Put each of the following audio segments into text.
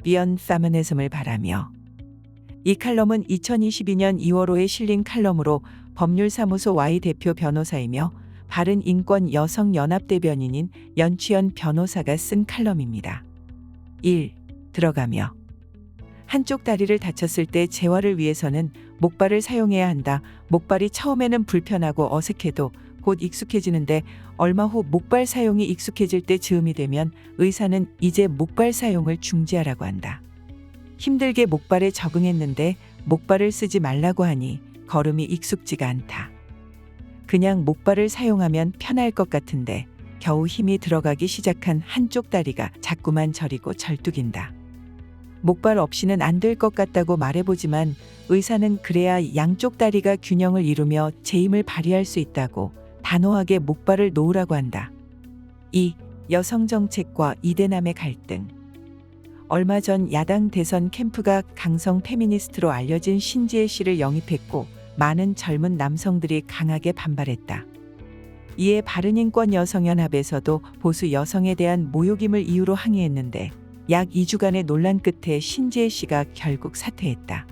비언드 페미니즘을 바라며. 이 칼럼은 2022년 2월 5에 실린 칼럼으로 법률사무소 Y 대표 변호사이며 바른인권 여성연합 대변인인 연취연 변호사가 쓴 칼럼입니다. 1. 들어가며. 한쪽 다리를 다쳤을 때 재활을 위해서는 목발을 사용해야 한다. 목발이 처음에는 불편하고 어색해도 곧 익숙해지는데 얼마 후 목발 사용이 익숙해질 때 즈음이 되면 의사는 이제 목발 사용을 중지하라고 한다. 힘들게 목발에 적응했는데 목발을 쓰지 말라고 하니 걸음이 익숙지가 않다. 그냥 목발을 사용하면 편할 것 같은데 겨우 힘이 들어가기 시작한 한쪽 다리가 자꾸만 저리고 절뚝인다. 목발 없이는 안 될 것 같다고 말해보지만 의사는 그래야 양쪽 다리가 균형을 이루며 제 힘을 발휘할 수 있다고 단호하게 목발을 놓으라고 한다. 2. 여성정책과 이대남의 갈등. 얼마 전 야당 대선 캠프가 강성 페미니스트로 알려진 신지혜 씨를 영입했고 많은 젊은 남성들이 강하게 반발했다. 이에 바른인권 여성연합에서도 보수 여성에 대한 모욕임을 이유로 항의했는데 약 2주간의 논란 끝에 신지혜 씨가 결국 사퇴했다.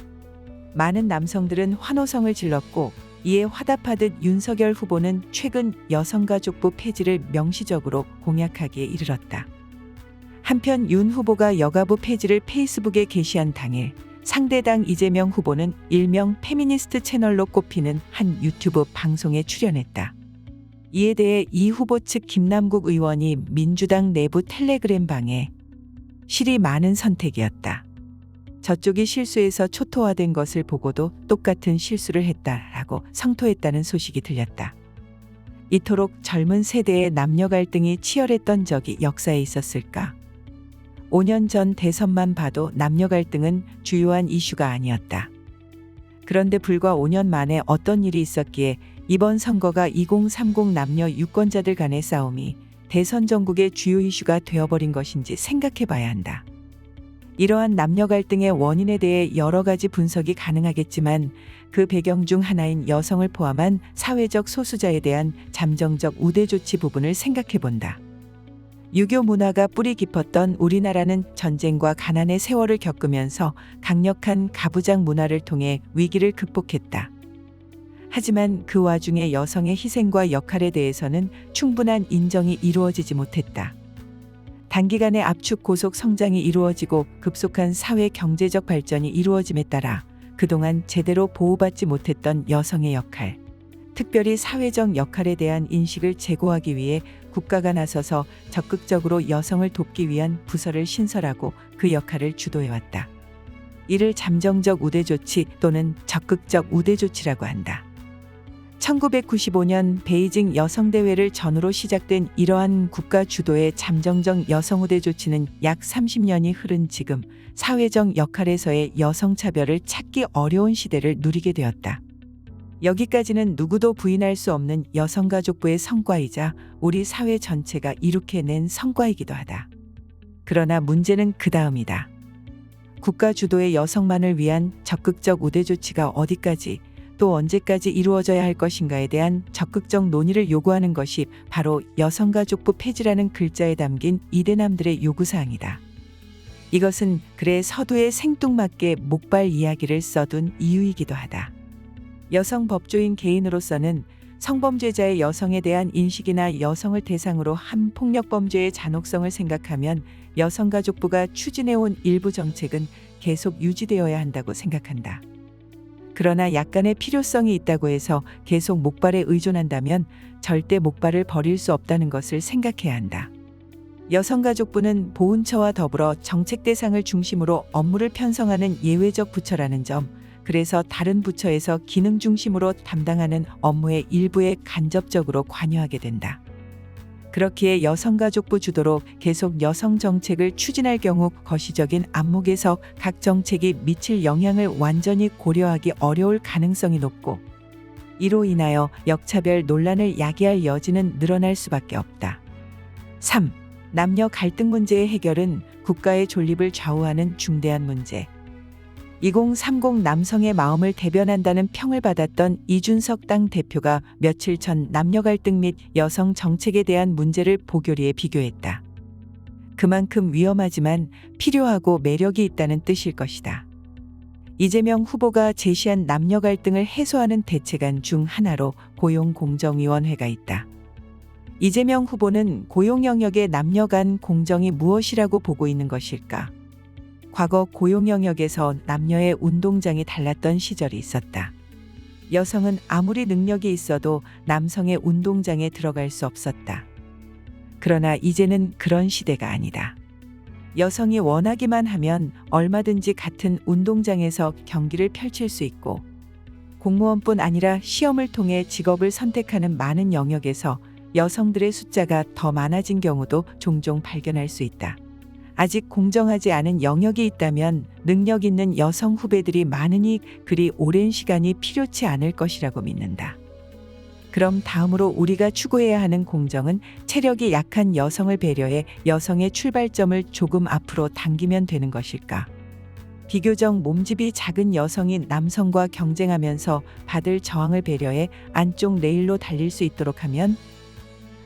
많은 남성들은 환호성을 질렀고 이에 화답하듯 윤석열 후보는 최근 여성가족부 폐지를 명시적으로 공약하기에 이르렀다. 한편 윤 후보가 여가부 폐지를 페이스북에 게시한 당일 상대당 이재명 후보는 일명 페미니스트 채널로 꼽히는 한 유튜브 방송에 출연했다. 이에 대해 이 후보 측 김남국 의원이 민주당 내부 텔레그램 방에 실이 많은 선택이었다. 저쪽이 실수해서 초토화된 것을 보고도 똑같은 실수를 했다라고 성토했다는 소식이 들렸다. 이토록 젊은 세대의 남녀 갈등이 치열했던 적이 역사에 있었을까? 5년 전 대선만 봐도 남녀 갈등은 주요한 이슈가 아니었다. 그런데 불과 5년 만에 어떤 일이 있었기에 이번 선거가 2030 남녀 유권자들 간의 싸움이 대선 전국의 주요 이슈가 되어버린 것인지 생각해 봐야 한다. 이러한 남녀 갈등의 원인에 대해 여러 가지 분석이 가능하겠지만 그 배경 중 하나인 여성을 포함한 사회적 소수자에 대한 잠정적 우대 조치 부분을 생각해 본다. 유교 문화가 뿌리 깊었던 우리나라는 전쟁과 가난의 세월을 겪으면서 강력한 가부장 문화를 통해 위기를 극복했다. 하지만 그 와중에 여성의 희생과 역할에 대해서는 충분한 인정이 이루어지지 못했다. 단기간에 압축 고속 성장이 이루어지고 급속한 사회 경제적 발전이 이루어짐에 따라 그동안 제대로 보호받지 못했던 여성의 역할, 특별히 사회적 역할에 대한 인식을 제고하기 위해 국가가 나서서 적극적으로 여성을 돕기 위한 부서를 신설하고 그 역할을 주도해왔다. 이를 잠정적 우대 조치 또는 적극적 우대 조치라고 한다. 1995년 베이징 여성대회를 전후로 시작된 이러한 국가 주도의 잠정적 여성우대 조치는 약 30년이 흐른 지금 사회적 역할에서의 여성차별을 찾기 어려운 시대를 누리게 되었다. 여기까지는 누구도 부인할 수 없는 여성가족부의 성과이자 우리 사회 전체가 이룩해낸 성과이기도 하다. 그러나 문제는 그 다음이다. 국가 주도의 여성만을 위한 적극적 우대 조치가 어디까지 또 언제까지 이루어져야 할 것인가에 대한 적극적 논의를 요구하는 것이 바로 여성가족부 폐지라는 글자에 담긴 이대남들의 요구사항이다. 이것은 그래 서두에 생뚱맞게 목발 이야기를 써둔 이유이기도 하다. 여성 법조인 개인으로서는 성범죄자의 여성에 대한 인식이나 여성을 대상으로 한 폭력범죄의 잔혹성을 생각하면 여성가족부가 추진해온 일부 정책은 계속 유지되어야 한다고 생각한다. 그러나 약간의 필요성이 있다고 해서 계속 목발에 의존한다면 절대 목발을 버릴 수 없다는 것을 생각해야 한다. 여성가족부는 보훈처와 더불어 정책 대상을 중심으로 업무를 편성하는 예외적 부처라는 점, 그래서 다른 부처에서 기능 중심으로 담당하는 업무의 일부에 간접적으로 관여하게 된다. 그렇기에 여성가족부 주도로 계속 여성 정책을 추진할 경우 거시적인 안목에서 각 정책이 미칠 영향을 완전히 고려하기 어려울 가능성이 높고 이로 인하여 역차별 논란을 야기할 여지는 늘어날 수밖에 없다. 3. 남녀 갈등 문제의 해결은 국가의 존립을 좌우하는 중대한 문제. 2030 남성의 마음을 대변한다는 평을 받았던 이준석 당 대표가 며칠 전 남녀 갈등 및 여성 정책에 대한 문제를 보교리에 비교했다. 그만큼 위험하지만 필요하고 매력이 있다는 뜻일 것이다. 이재명 후보가 제시한 남녀 갈등을 해소하는 대책안 중 하나로 고용공정위원회가 있다. 이재명 후보는 고용 영역의 남녀 간 공정이 무엇이라고 보고 있는 것일까? 과거 고용 영역에서 남녀의 운동장이 달랐던 시절이 있었다. 여성은 아무리 능력이 있어도 남성의 운동장에 들어갈 수 없었다. 그러나 이제는 그런 시대가 아니다. 여성이 원하기만 하면 얼마든지 같은 운동장에서 경기를 펼칠 수 있고, 공무원뿐 아니라 시험을 통해 직업을 선택하는 많은 영역에서 여성들의 숫자가 더 많아진 경우도 종종 발견할 수 있다. 아직 공정하지 않은 영역이 있다면 능력 있는 여성 후배들이 많으니 그리 오랜 시간이 필요치 않을 것이라고 믿는다. 그럼 다음으로 우리가 추구해야 하는 공정은 체력이 약한 여성을 배려해 여성의 출발점을 조금 앞으로 당기면 되는 것일까? 비교적 몸집이 작은 여성이 남성과 경쟁하면서 받을 저항을 배려해 안쪽 레일로 달릴 수 있도록 하면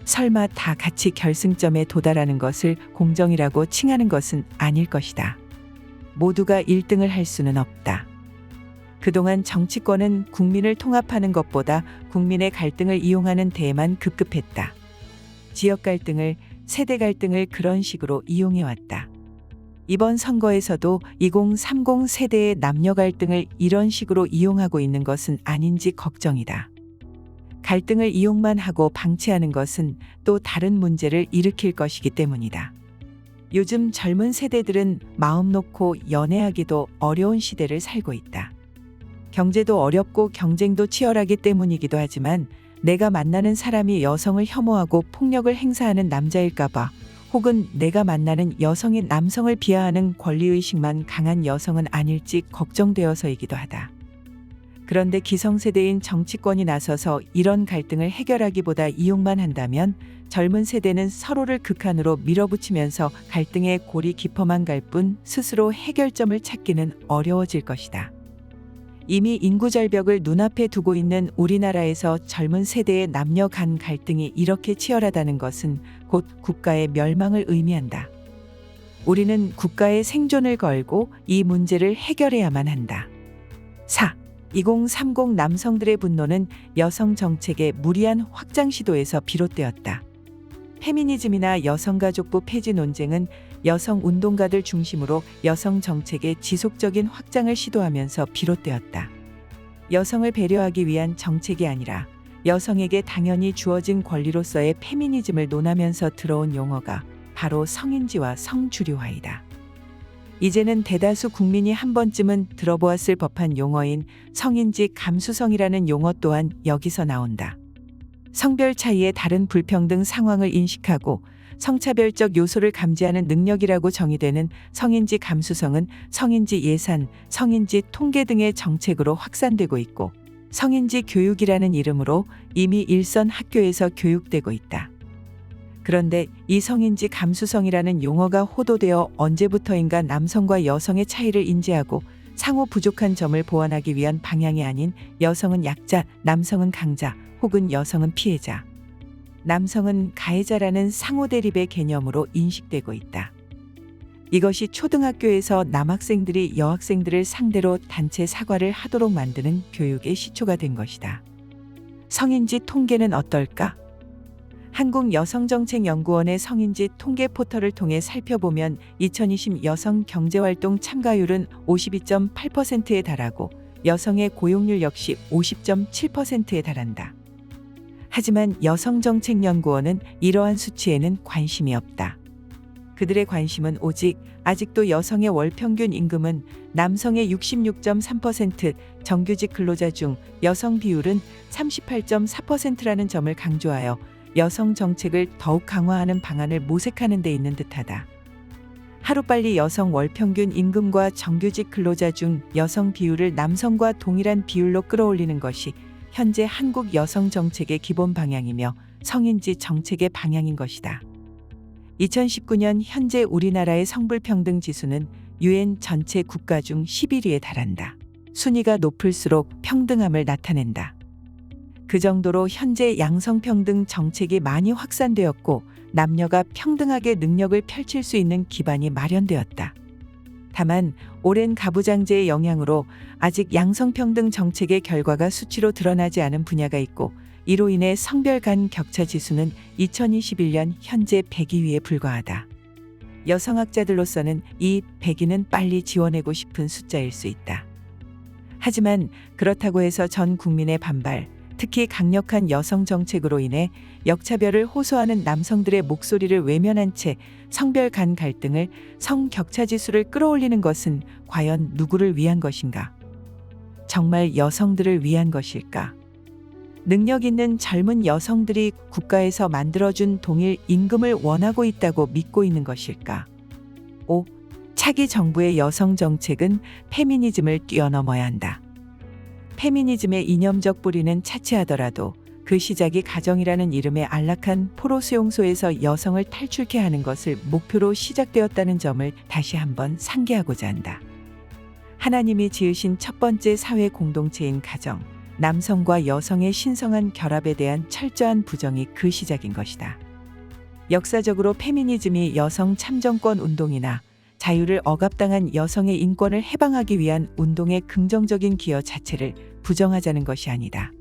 설마 다 같이 결승점에 도달하는 것을 공정이라고 칭하는 것은 아닐 것이다. 모두가 1등을 할 수는 없다. 그동안 정치권은 국민을 통합하는 것보다 국민의 갈등을 이용하는 데에만 급급했다. 지역 갈등을, 세대 갈등을 그런 식으로 이용해왔다. 이번 선거에서도 2030 세대의 남녀 갈등을 이런 식으로 이용하고 있는 것은 아닌지 걱정이다. 갈등을 이용만 하고 방치하는 것은 또 다른 문제를 일으킬 것이기 때문이다. 요즘 젊은 세대들은 마음 놓고 연애하기도 어려운 시대를 살고 있다. 경제도 어렵고 경쟁도 치열하기 때문이기도 하지만 내가 만나는 사람이 여성을 혐오하고 폭력을 행사하는 남자일까봐, 혹은 내가 만나는 여성이 남성을 비하하는 권리의식만 강한 여성은 아닐지 걱정되어서이기도 하다. 그런데 기성세대인 정치권이 나서서 이런 갈등을 해결하기보다 이용만 한다면 젊은 세대는 서로를 극한으로 밀어붙이면서 갈등의 골이 깊어만 갈 뿐 스스로 해결점을 찾기는 어려워질 것이다. 이미 인구 절벽을 눈앞에 두고 있는 우리나라에서 젊은 세대의 남녀 간 갈등이 이렇게 치열하다는 것은 곧 국가의 멸망을 의미한다. 우리는 국가의 생존을 걸고 이 문제를 해결해야만 한다. 4. 2030 남성들의 분노는 여성 정책의 무리한 확장 시도에서 비롯되었다. 페미니즘이나 여성가족부 폐지 논쟁은 여성 운동가들 중심으로 여성 정책의 지속적인 확장을 시도하면서 비롯되었다. 여성을 배려하기 위한 정책이 아니라 여성에게 당연히 주어진 권리로서의 페미니즘을 논하면서 들어온 용어가 바로 성인지와 성주류화이다. 이제는 대다수 국민이 한 번쯤은 들어보았을 법한 용어인 성인지 감수성이라는 용어 또한 여기서 나온다. 성별 차이의 다른 불평등 상황을 인식하고 성차별적 요소를 감지하는 능력이라고 정의되는 성인지 감수성은 성인지 예산, 성인지 통계 등의 정책으로 확산되고 있고, 성인지 교육이라는 이름으로 이미 일선 학교에서 교육되고 있다. 그런데 이 성인지 감수성이라는 용어가 호도되어 언제부터인가 남성과 여성의 차이를 인지하고 상호 부족한 점을 보완하기 위한 방향이 아닌 여성은 약자, 남성은 강자, 혹은 여성은 피해자, 남성은 가해자라는 상호 대립의 개념으로 인식되고 있다. 이것이 초등학교에서 남학생들이 여학생들을 상대로 단체 사과를 하도록 만드는 교육의 시초가 된 것이다. 성인지 통계는 어떨까? 한국여성정책연구원의 성인지 통계 포털을 통해 살펴보면 2020 여성 경제활동 참가율은 52.8%에 달하고 여성의 고용률 역시 50.7%에 달한다. 하지만 여성정책연구원은 이러한 수치에는 관심이 없다. 그들의 관심은 오직 아직도 여성의 월평균 임금은 남성의 66.3%, 정규직 근로자 중 여성 비율은 38.4%라는 점을 강조하여 여성 정책을 더욱 강화하는 방안을 모색하는 데 있는 듯하다. 하루빨리 여성 월평균 임금과 정규직 근로자 중 여성 비율을 남성과 동일한 비율로 끌어올리는 것이 현재 한국 여성 정책의 기본 방향이며 성인지 정책의 방향인 것이다. 2019년 현재 우리나라의 성불평등 지수는 UN 전체 국가 중 11위에 달한다. 순위가 높을수록 평등함을 나타낸다. 그 정도로 현재 양성평등 정책이 많이 확산되었고 남녀가 평등하게 능력을 펼칠 수 있는 기반이 마련되었다. 다만 오랜 가부장제의 영향으로 아직 양성평등 정책의 결과가 수치로 드러나지 않은 분야가 있고 이로 인해 성별 간 격차 지수는 2021년 현재 102위에 불과하다. 여성학자들로서는 이 102는 빨리 지워내고 싶은 숫자일 수 있다. 하지만 그렇다고 해서 전 국민의 반발, 특히 강력한 여성 정책으로 인해 역차별을 호소하는 남성들의 목소리를 외면한 채 성별 간 갈등을, 성격차 지수를 끌어올리는 것은 과연 누구를 위한 것인가? 정말 여성들을 위한 것일까? 능력 있는 젊은 여성들이 국가에서 만들어준 동일 임금을 원하고 있다고 믿고 있는 것일까? 5. 차기 정부의 여성 정책은 페미니즘을 뛰어넘어야 한다. 페미니즘의 이념적 뿌리는 차치하더라도 그 시작이 가정이라는 이름의 안락한 포로 수용소에서 여성을 탈출케 하는 것을 목표로 시작되었다는 점을 다시 한번 상기하고자 한다. 하나님이 지으신 첫 번째 사회 공동체인 가정, 남성과 여성의 신성한 결합에 대한 철저한 부정이 그 시작인 것이다. 역사적으로 페미니즘이 여성 참정권 운동이나 자유를 억압당한 여성의 인권을 해방하기 위한 운동의 긍정적인 기여 자체를 부정하자는 것이 아니다.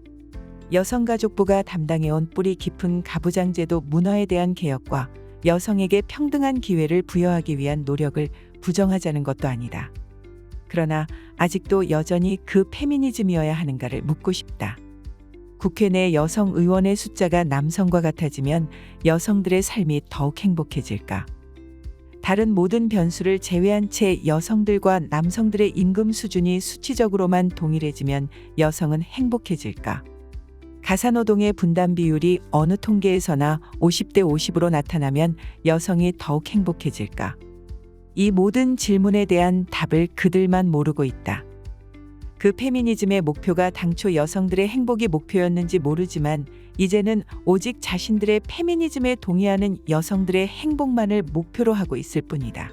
여성가족부가 담당해온 뿌리 깊은 가부장제도 문화에 대한 개혁과 여성에게 평등한 기회를 부여하기 위한 노력을 부정하자는 것도 아니다. 그러나 아직도 여전히 그 페미니즘이어야 하는가를 묻고 싶다. 국회 내 여성 의원의 숫자가 남성과 같아지면 여성들의 삶이 더욱 행복해질까? 다른 모든 변수를 제외한 채 여성들과 남성들의 임금 수준이 수치적으로만 동일해지면 여성은 행복해질까? 가사노동의 분담 비율이 어느 통계에서나 50대 50으로 나타나면 여성이 더욱 행복해질까? 이 모든 질문에 대한 답을 그들만 모르고 있다. 그 페미니즘의 목표가 당초 여성들의 행복이 목표였는지 모르지만 이제는 오직 자신들의 페미니즘에 동의하는 여성들의 행복만을 목표로 하고 있을 뿐이다.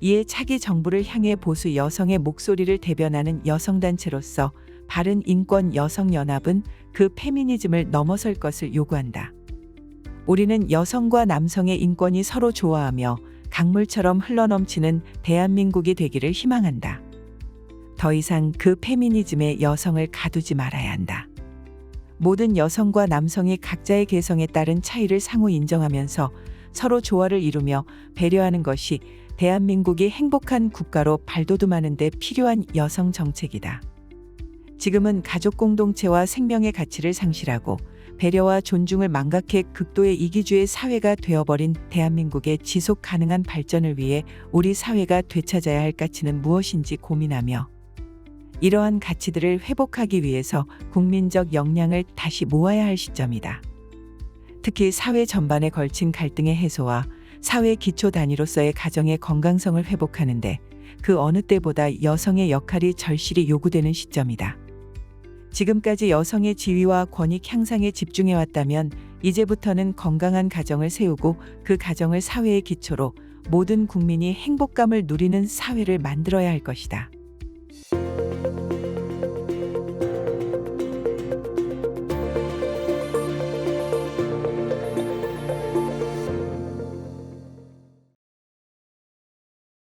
이에 차기 정부를 향해 보수 여성의 목소리를 대변하는 여성단체로서 바른 인권 여성연합은 그 페미니즘을 넘어설 것을 요구한다. 우리는 여성과 남성의 인권이 서로 조화하며 강물처럼 흘러넘치는 대한민국이 되기를 희망한다. 더 이상 그 페미니즘에 여성을 가두지 말아야 한다. 모든 여성과 남성이 각자의 개성에 따른 차이를 상호 인정하면서 서로 조화를 이루며 배려하는 것이 대한민국이 행복한 국가로 발돋움하는 데 필요한 여성 정책이다. 지금은 가족 공동체와 생명의 가치를 상실하고 배려와 존중을 망각해 극도의 이기주의 사회가 되어버린 대한민국의 지속 가능한 발전을 위해 우리 사회가 되찾아야 할 가치는 무엇인지 고민하며 이러한 가치들을 회복하기 위해서 국민적 역량을 다시 모아야 할 시점이다. 특히 사회 전반에 걸친 갈등의 해소와 사회 기초 단위로서의 가정의 건강성을 회복하는데 그 어느 때보다 여성의 역할이 절실히 요구되는 시점이다. 지금까지 여성의 지위와 권익 향상에 집중해왔다면 이제부터는 건강한 가정을 세우고 그 가정을 사회의 기초로 모든 국민이 행복감을 누리는 사회를 만들어야 할 것이다.